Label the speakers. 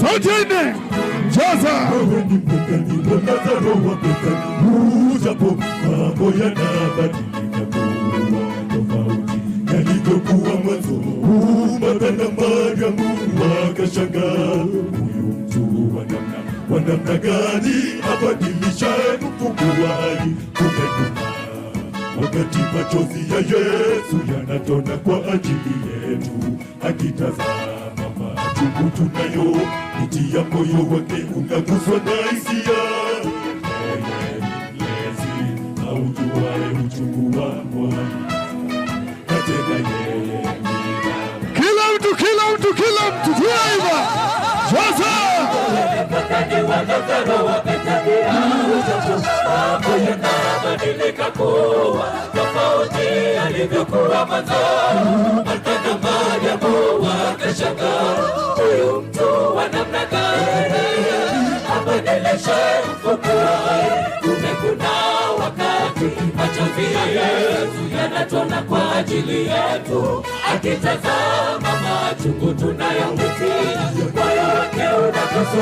Speaker 1: Sauti nne. Jaza.
Speaker 2: Wewe ni mwendani wa Lazaro wa Bethani. Ujapo mambo yanabadilika kuwa tofauti yalivyokuwa mwanzo. Martha na Mariamu wakashangaa, huyu mtu wa namna gani abadilishaye mfungu wa hai kumekuna, wakati machozi ya Yesu yanatona kwa ajili yetu, akitazama machungu tunayo, kutia moyo wake unaguswa na hisia. Yeye mlezi aujuaye uchungu wa moyo, na tena yeye
Speaker 1: kila mtu tuiva. Jaza.
Speaker 3: Mambo yanabadilika kuwa tofauti yalivyokuwa mwanzo. Martha na Mariamu wakashangaa, huyu mtu wa namna gani abadilishaye mfungu wa hai. Kumekuna wakati machozi ya Yesu yanatona kwa ajili yetu, akitazama machungu tunayopitia, moyo wake unaguswa